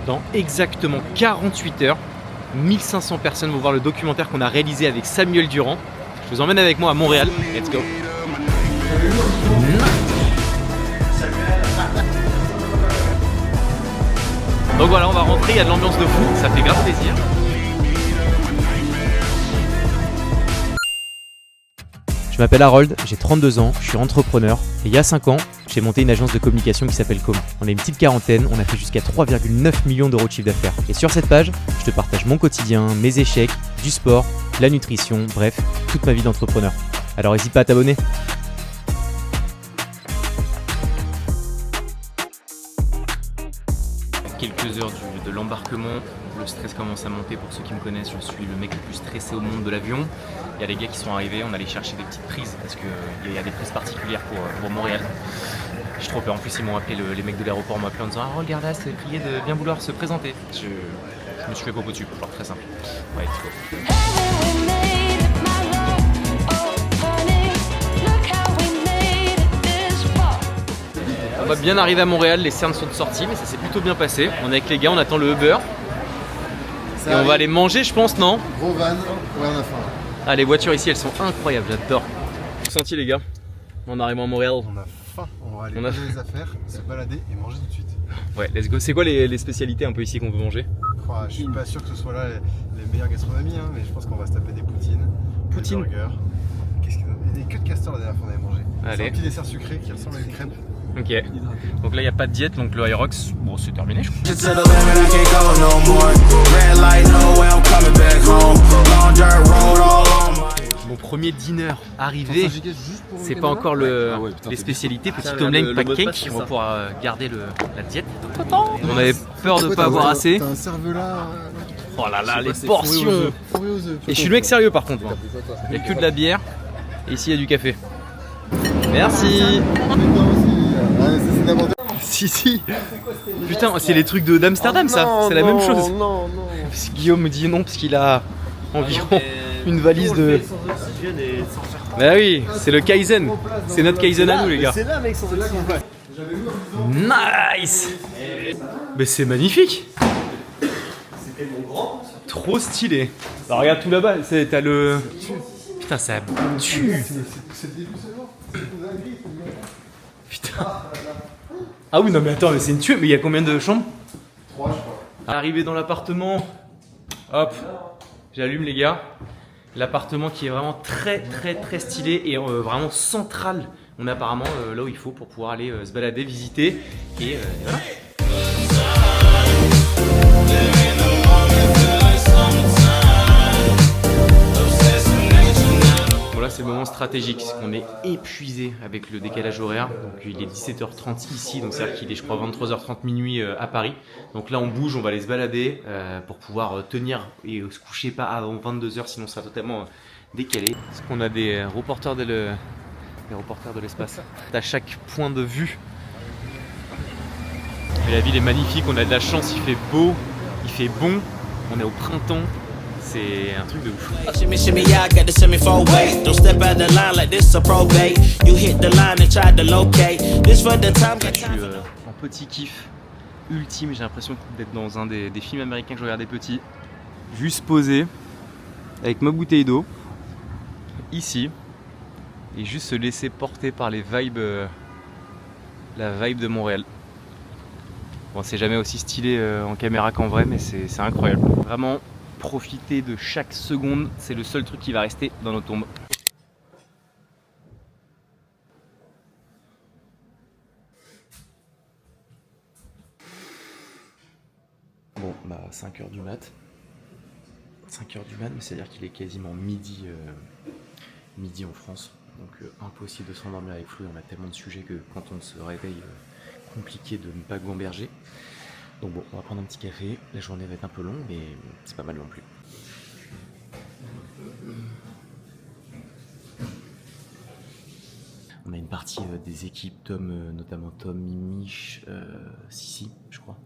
dans exactement 48 heures. 1500 personnes vont voir le documentaire qu'on a réalisé avec Samuel Durand. Je vous emmène avec moi à Montréal. Let's go. Donc voilà, on va rentrer, il y a de l'ambiance de fou, ça fait grave plaisir. Je m'appelle Harold, j'ai 32 ans, je suis entrepreneur et il y a 5 ans, j'ai monté une agence de communication qui s'appelle Com. On est une petite quarantaine, on a fait jusqu'à 3,9 millions d'euros de chiffre d'affaires. Et sur cette page, je te partage mon quotidien, mes échecs, du sport, la nutrition, bref, toute ma vie d'entrepreneur. Alors n'hésite pas à t'abonner. Quelques heures de l'embarquement, le stress commence à monter. Pour ceux qui me connaissent, je suis le mec le plus stressé au monde de l'avion. Il y a les gars qui sont arrivés, on allait chercher des petites prises parce qu'il y a des prises particulières pour Montréal. J'ai trop peur, en plus ils m'ont appelé, les mecs de l'aéroport m'ont appelé en disant « Ah regarde là, c'est prié de bien vouloir se présenter ». Je me suis fait popo dessus, genre très simple. Ouais, let's go. On va bien arriver à Montréal, les cernes sont de sortie, mais ça s'est plutôt bien passé. On est avec les gars, on attend le Uber. Et on va aller manger, je pense, non? Gros van, ouais, on a faim. Ah, les voitures ici, elles sont incroyables, j'adore. Senti les gars, en arrivant à Montréal. On a faim, on va aller poser les affaires, se balader et manger tout de suite. Ouais, let's go. C'est quoi les spécialités un peu ici qu'on veut manger? Je suis pas sûr que ce soit là les meilleures gastronomies, hein, mais je pense qu'on va se taper des poutines. Poutines? Des burgers. Qu'est-ce qu'il y a? Il y a des queues de castor la dernière fois qu'on avait mangé. C'est Allez. un petit dessert sucré qui ressemble à une crêpe. Ok. Donc là, il n'y a pas de diète, donc le Aerox, bon, c'est terminé, je crois. Mon premier dîner arrivé, c'est pas encore les spécialités. Petit omelette pancake, on va pouvoir garder la diète. On avait peur de ne pas avoir assez. T'as un cervelas. Oh là là, les portions. Et je suis le mec sérieux par contre. Il n'y a que de la bière, et ici il y a du café. Merci. Si. Putain, c'est les trucs d'Amsterdam ça. C'est la même chose. Non. Guillaume me dit non parce qu'il a environ une valise de... Bah oui, c'est le Kaizen. C'est notre Kaizen à nous les gars. C'est là mec, c'est là qu'on va. Nice. Mais c'est magnifique. Trop stylé. Bah regarde tout là-bas, t'as le... Putain ça tue. Putain. Ah oui non mais attends, mais c'est une tuerie. Mais il y a combien de chambres? 3 je crois. Arrivé dans l'appartement, hop, j'allume les gars. L'appartement qui est vraiment très stylé et vraiment central. On est apparemment là où il faut pour pouvoir aller se balader, visiter et voilà. Là c'est le moment stratégique, c'est qu'on est épuisé avec le décalage horaire. Donc il est 17h30 ici, donc c'est-à-dire qu'il est je crois 23h30 minuit à Paris. Donc là on bouge, on va aller se balader pour pouvoir tenir et se coucher pas avant 22h, sinon ça sera totalement décalé. Parce qu'on a des reporters de l'espace à chaque point de vue. Mais la ville est magnifique, on a de la chance, il fait beau, il fait bon, on est au printemps. C'est un truc de ouf. Je suis en petit kiff ultime, j'ai l'impression d'être dans un des films américains que je regardais petit. Juste posé avec ma bouteille d'eau ici et juste se laisser porter par les vibes, la vibe de Montréal. Bon, c'est jamais aussi stylé en caméra qu'en vrai, mais c'est incroyable. Vraiment. Profiter de chaque seconde, c'est le seul truc qui va rester dans nos tombes. Bon, bah 5h du mat. 5h du mat, mais c'est-à-dire qu'il est quasiment midi en France. Donc impossible de s'endormir avec Flo, on a tellement de sujets que quand on se réveille, compliqué de ne pas gamberger. Donc bon, on va prendre un petit café, la journée va être un peu longue, mais c'est pas mal non plus. On a une partie des équipes, notamment Tom, Mimiche, Sissi, je crois,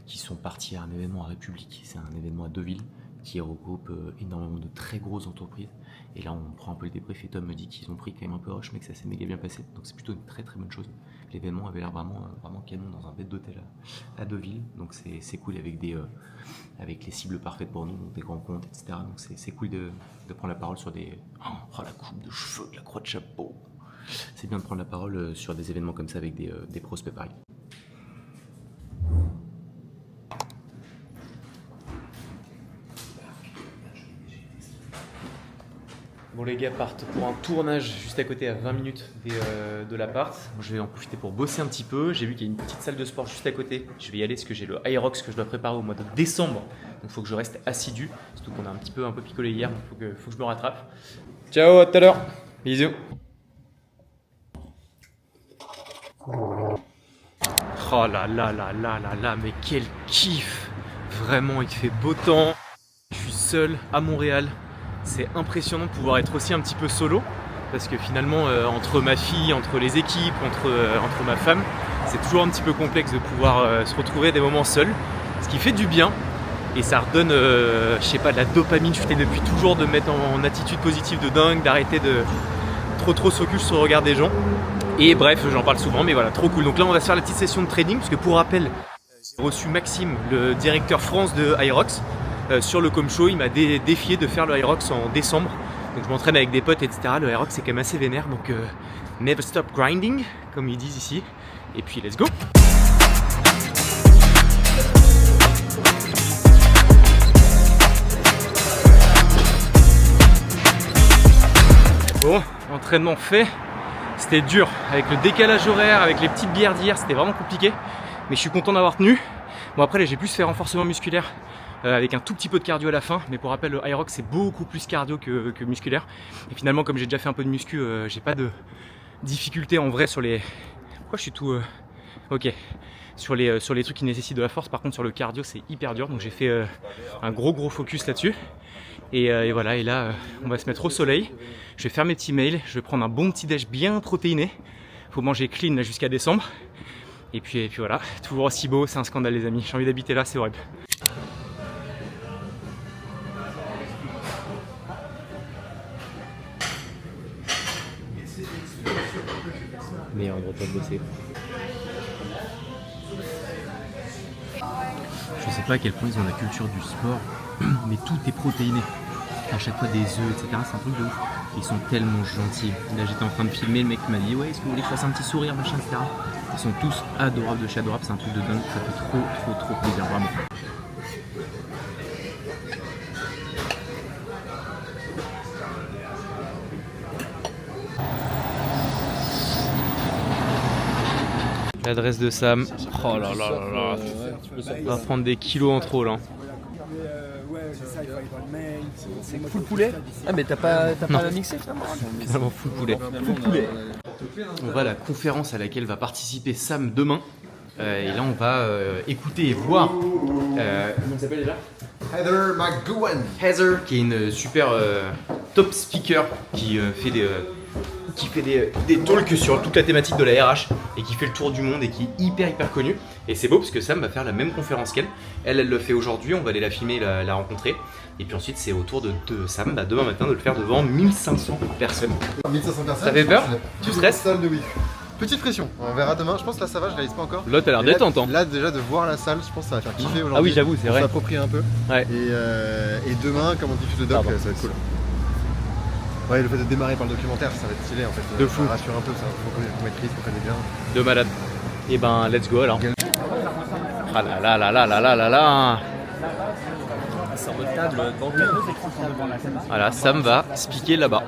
qui sont partis à un événement à République. C'est un événement à Deauville, qui regroupe énormément de très grosses entreprises. Et là, on prend un peu le débrief et Tom me dit qu'ils ont pris quand même un peu rush, mais que ça s'est méga bien passé. Donc c'est plutôt une très très bonne chose. L'événement avait l'air vraiment canon dans un bête d'hôtel à Deauville. Donc c'est cool avec les cibles parfaites pour nous, donc des grands comptes, etc. Donc c'est cool de prendre la parole sur des... Oh, la coupe de cheveux, la croix de chapeau. C'est bien de prendre la parole sur des événements comme ça avec des prospects pareils. Bon, les gars partent pour un tournage juste à côté, à 20 minutes de l'appart. Je vais en profiter pour bosser un petit peu. J'ai vu qu'il y a une petite salle de sport juste à côté. Je vais y aller parce que j'ai le Hyrox que je dois préparer au mois de décembre. Donc il faut que je reste assidu. Surtout qu'on a un peu picolé hier, donc il faut que je me rattrape. Ciao, à tout à l'heure. Bisous. Oh là là là là là là, mais quel kiff! Vraiment, il fait beau temps. Je suis seul à Montréal. C'est impressionnant de pouvoir être aussi un petit peu solo, parce que finalement, entre ma fille, entre les équipes, entre ma femme, c'est toujours un petit peu complexe de pouvoir se retrouver des moments seuls, ce qui fait du bien, et ça redonne, je sais pas, de la dopamine. Je fais depuis toujours de me mettre en attitude positive de dingue, d'arrêter de trop se focus sur le regard des gens, et bref, j'en parle souvent, mais voilà, trop cool. Donc là, on va se faire la petite session de trading, parce que pour rappel, j'ai reçu Maxime, le directeur France de Hyrox, sur le Com Show. Il m'a défié de faire le Hyrox en décembre. Donc je m'entraîne avec des potes, etc. Le Hyrox c'est quand même assez vénère, donc never stop grinding, comme ils disent ici. Et puis let's go. Bon, entraînement fait. C'était dur, avec le décalage horaire, avec les petites bières d'hier, c'était vraiment compliqué. Mais je suis content d'avoir tenu. Bon, après là j'ai plus fait renforcement musculaire, avec un tout petit peu de cardio à la fin, mais pour rappel, le Hyrox c'est beaucoup plus cardio que musculaire. Et finalement, comme j'ai déjà fait un peu de muscu, j'ai pas de difficulté en vrai sur les... Pourquoi je suis tout... Ok. Sur les trucs qui nécessitent de la force. Par contre, sur le cardio c'est hyper dur, donc j'ai fait un gros focus là-dessus. Et voilà, et là on va se mettre au soleil. Je vais faire mes petits mails, je vais prendre un bon petit déj bien protéiné. Faut manger clean là jusqu'à décembre. Et puis voilà, toujours aussi beau, c'est un scandale les amis. J'ai envie d'habiter là, c'est horrible. Meilleur endroit pour bosser. Je sais pas à quel point ils ont la culture du sport, mais tout est protéiné. À chaque fois des œufs, etc. C'est un truc de ouf. Ils sont tellement gentils. Là j'étais en train de filmer, le mec m'a dit ouais, est-ce que vous voulez que je fasse un petit sourire, machin, etc. Ils sont tous adorables de chez adorables, c'est un truc de dingue, ça fait trop plaisir, vraiment. L'adresse de Sam. Oh là là là là. On va prendre des kilos en trop là. C'est full poulet. Ah mais t'as pas mixé finalement. Finalement full poulet. On va à la conférence à laquelle va participer Sam demain. Et là on va écouter et voir. Comment elle s'appelle déjà? Heather McGowan. Heather, qui est une super top speaker qui fait des talks sur toute la thématique de la RH et qui fait le tour du monde et qui est hyper connue. Et c'est beau parce que Sam va faire la même conférence qu'elle. Elle le fait aujourd'hui, on va aller la filmer, la rencontrer. Et puis ensuite c'est au tour de Sam demain matin de le faire devant 1500 personnes. 1500 personnes. Ça fait peur? Tu stresses? Salle de oui. Petite pression, on verra demain. Je pense que là ça va, je réalise pas encore. Là t'as l'air détente. Là déjà de voir la salle, je pense que ça va faire kiffer aujourd'hui. Ah oui, j'avoue, c'est vrai. On s'approprie un peu. Ouais. Et demain, comme on diffuse le doc, ça va être cool. Ouais, le fait de démarrer par le documentaire, ça va être stylé en fait. De fou. Ça rassure un peu, ça. Faut maîtrise, faut connaître bien. De malade. Et ben let's go alors. Ah là là là là là là là là. C'est en mode table. Voilà, Sam va speaker là-bas.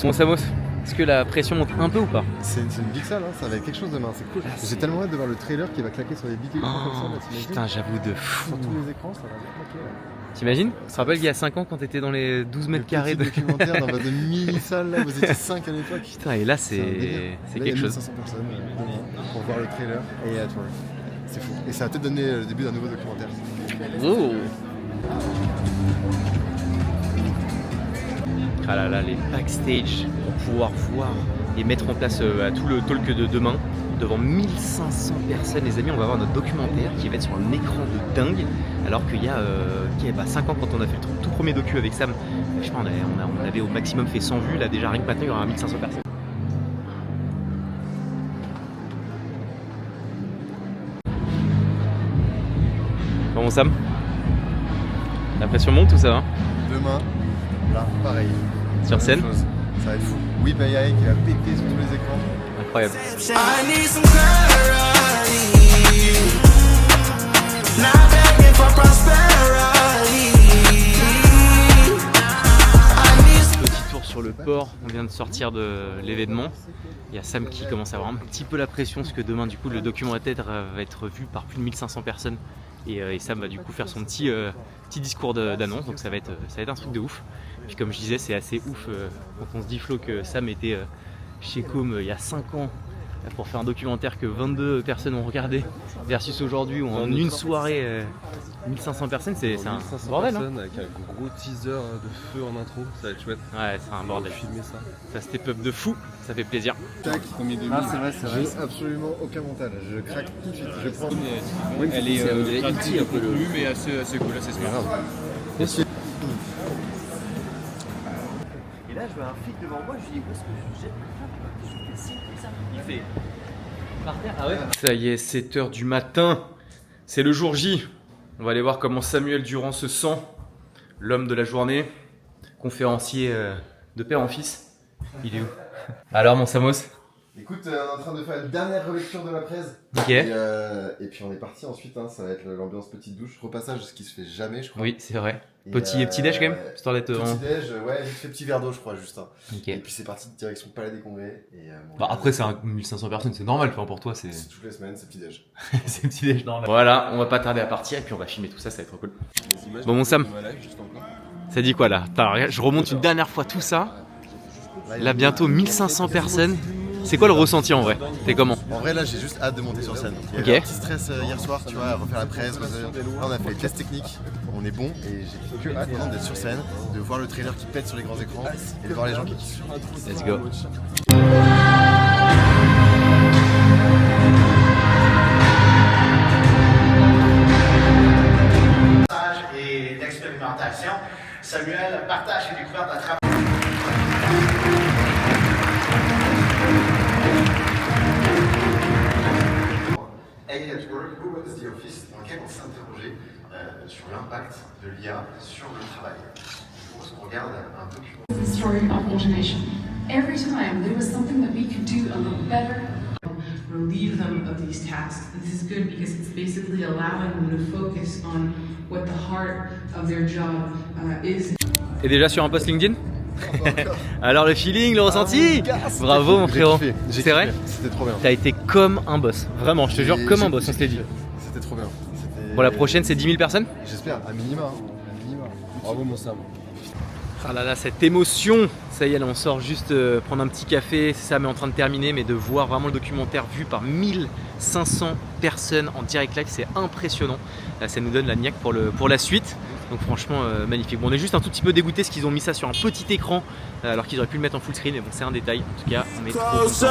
Bon Samos, est-ce que la pression monte un peu ou pas? C'est une big salle, hein. Ça va être quelque chose demain, c'est cool. J'ai tellement hâte de voir le trailer qui va claquer sur les big écrans comme ça, là, t'imagines? Putain, j'avoue de fou. Sur tous les écrans, ça va bien claquer. Là. T'imagines? Tu te rappelles il y a 5 ans quand t'étais dans les 12 mètres carrés de documentaire dans votre mini-salle, là, vous étiez 5 à l'époque. Putain, et là c'est quelque chose. 500 personnes pour voir le trailer et à toi. C'est fou. Et ça va peut-être donner le début d'un nouveau documentaire. Oh. Ah là là, les backstage pour pouvoir voir et mettre en place tout le talk de demain. devant 1500 personnes, les amis. On va voir notre documentaire qui va être sur un écran de dingue. Alors qu'il y a 5 ans, quand on a fait le tout premier docu avec Sam, je sais pas, on avait au maximum fait 100 vues. Là déjà rien que maintenant il y aura 1500 personnes. Bon Sam, la pression monte ou ça va? Demain, là, pareil. Sur scène? Ça va être fou. Oui, Bayaï qui va péter sur tous les écrans. Incroyable. Petit tour sur le port, on vient de sortir de l'événement. Il y a Sam qui commence à avoir un petit peu la pression parce que demain du coup le documentaire va être vu par plus de 1500 personnes et Sam va du coup faire son petit discours d'annonce, donc ça va être un truc de ouf. Puis comme je disais, c'est assez ouf quand on se dit Flo que Sam était chez Com il y a 5 ans pour faire un documentaire que 22 personnes ont regardé versus aujourd'hui où en une soirée 1500 personnes, c'est un bordel, hein. Avec un gros teaser de feu en intro, ça va être chouette. Ouais, c'est un bordel. Filmer ça. Ça step up de fou, ça fait plaisir. Tac, Ah, c'est vrai. j'ai absolument aucun montage. Je craque tout de suite. Je prends. Oui, elle est gratuite, un peu le. mais assez cool, assez smart. Et là, je vois un flic devant moi, je lui dis où est-ce que je jette ma femme? Je fais ci, ça. Il fait par terre. Ah ouais? Ça y est, 7h du matin, c'est le jour J. On va aller voir comment Samuel Durand se sent, l'homme de la journée, conférencier de père en fils. Il est où? Alors mon Samos? Écoute, on est en train de faire une dernière relecture de la presse. Ok. Et puis on est parti ensuite, hein, ça va être l'ambiance petite douche, repassage, ce qui se fait jamais, je crois. Oui, c'est vrai. Et Petit déj quand même, histoire d'être Petit déj, ouais, vite fait petit verre d'eau, je crois, juste. Hein. Ok. Et puis c'est parti direction Palais des Congrès. Et, bon, Bah après c'est un 1500 personnes, c'est normal, enfin pour toi c'est toutes les semaines, c'est petit déj. c'est petit déj normal. Voilà, on va pas tarder à partir et puis on va filmer tout ça, ça va être trop cool. Bon mon Sam, ça dit quoi là? Attends, je remonte une dernière fois tout ça. Là bientôt 1500 personnes. C'est quoi le ressenti en vrai? T'es comment? En vrai, là, j'ai juste hâte de monter sur scène. Il y Ok. avait un petit stress hier soir, tu vois, à refaire la presse. Là, on a fait les tests techniques, on est bon et j'ai que hâte maintenant d'être sur scène, de voir le trailer qui pète sur les grands écrans et de voir les gens qui kiffent. Let's go. Et l'expérimentation. Samuel partage ses découvertes à travers. Hey at Work, Who Was the Office, dans lequel on s'est interrogé sur l'impact de l'IA sur le travail. Je pense qu'on regarde un peu plus. The story of automation. Every time there was something that we could do a little better. Relieve them of these tasks. This is good because it's basically allowing them to focus on what the heart of their job is. T'es déjà sur un post LinkedIn? Alors le feeling, le ressenti? Bravo mon frérot. C'est vrai? C'était trop bien. T'as été comme un boss. Vraiment, je te jure, comme un boss, on se l'est dit. C'était trop bien. Bon, la prochaine c'est 10 000 personnes? J'espère, à minima. Hein. À minima. Bravo mon Sam. Ah là là, cette émotion. Ça y est, là on sort juste prendre un petit café. Sam est en train de terminer, mais de voir vraiment le documentaire vu par 1500 personnes en direct live, c'est impressionnant. Là ça nous donne la niaque pour la suite. Donc franchement magnifique. Bon, on est juste un tout petit peu dégoûté parce qu'ils ont mis ça sur un petit écran alors qu'ils auraient pu le mettre en full screen, mais bon c'est un détail. En tout cas on est trop contents.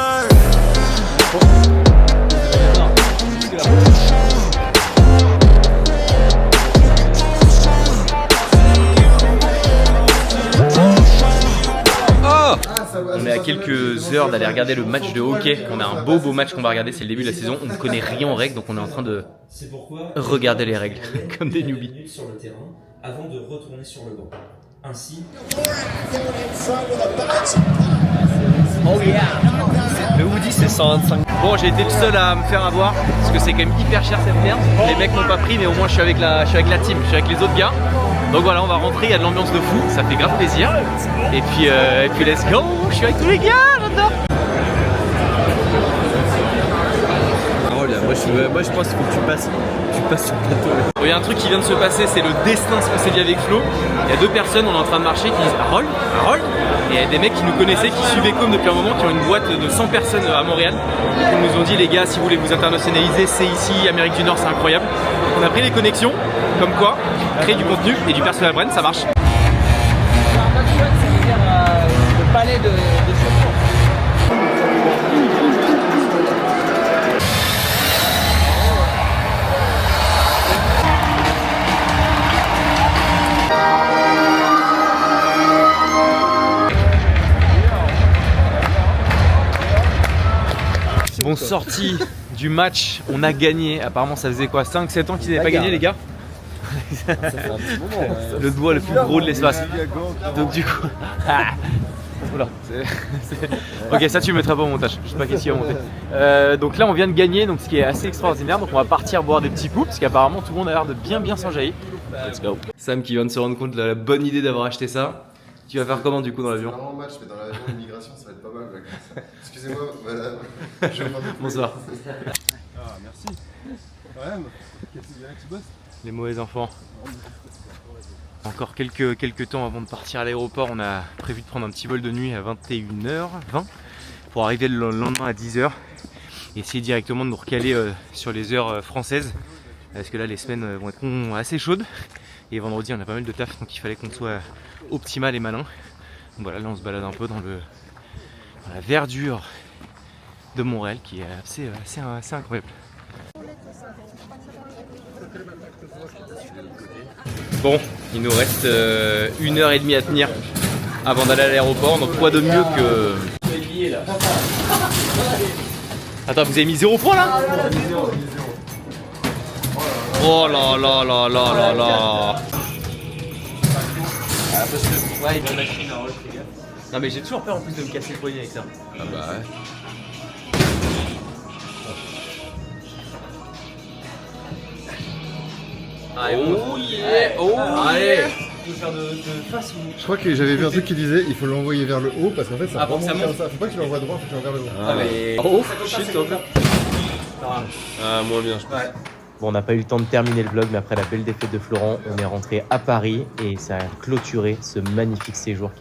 On est à quelques heures d'aller regarder le match de hockey. On a un beau match qu'on va regarder, c'est le début de la saison. On ne connaît rien en règles, donc on est en train de regarder les règles comme des newbies. Sur le terrain avant de retourner sur le banc. Ainsi, Le Woody, c'est 125. Bon, j'ai été le seul à me faire avoir parce que c'est quand même hyper cher cette merde. Les mecs m'ont pas pris, mais au moins je suis avec la team, je suis avec les autres gars. Donc voilà, on va rentrer, il y a de l'ambiance de fou, ça fait grave plaisir. Et puis let's go, je suis avec tous les gars, j'adore. Moi, je pense qu'il faut que tu passes sur le plateau. Bon, il y a un truc qui vient de se passer, c'est le destin, ce qu'on s'est dit avec Flo. Il y a deux personnes, on est en train de marcher, qui disent Harold. Et il y a des mecs qui nous connaissaient, qui suivaient Com depuis un moment, qui ont une boîte de 100 personnes à Montréal. Et qui nous ont dit, les gars, si vous voulez vous internationaliser, c'est ici, Amérique du Nord, c'est incroyable. Donc on a pris les connexions, comme quoi, créer du contenu et du personal brand, ça marche. Le palais de sorti du match, on a gagné. Apparemment, ça faisait quoi, 5-7 ans qu'ils n'avaient pas gagné, les gars? Le doigt le plus gros de l'espace. Donc, du coup. Oula, ok, ça tu le mettras pas au montage, je sais pas qu'est-ce qu'il va monter. Donc là on vient de gagner, donc ce qui est assez extraordinaire. Donc on va partir boire des petits coups parce qu'apparemment tout le monde a l'air de bien s'enjailler. Let's go. Sam qui vient de se rendre compte de la bonne idée d'avoir acheté ça. Tu vas faire comment du coup dans l'avion? Vraiment match, mais dans l'avion d'immigration ça va être pas mal. Excusez-moi madame. Je vais prendre Bonsoir. Ah merci. Quand même. Il y en a qui bossent. Les mauvais enfants. Encore quelques temps avant de partir à l'aéroport, on a prévu de prendre un petit vol de nuit à 21h20 pour arriver le lendemain à 10h et essayer directement de nous recaler sur les heures françaises parce que là les semaines vont être assez chaudes et vendredi on a pas mal de taf donc il fallait qu'on soit optimal et malin. Donc voilà, là on se balade un peu dans la verdure de Montréal qui est assez incroyable. Bon, il nous reste 1h30 à tenir avant d'aller à l'aéroport, donc quoi de mieux que... Attends, vous avez mis 0 point là? Oh là là là là là là. Ouais, il va machine à les gars. Non mais j'ai toujours peur en plus de me casser le poignet avec ça. Ah bah ouais. Allez, oh yeah! Oh allez! Tu veux faire de face ou... Je crois que j'avais vu un truc qui disait il faut l'envoyer vers le haut parce qu'en fait ça remonte comme ça. Faut pas que tu l'envoies droit, faut que tu l'envoies vers le haut. Ah mais... Oh shit, Moins bien je pense. Ouais. Bon, on n'a pas eu le temps de terminer le vlog, mais après la belle défaite de Florent, on est rentré à Paris et ça a clôturé ce magnifique séjour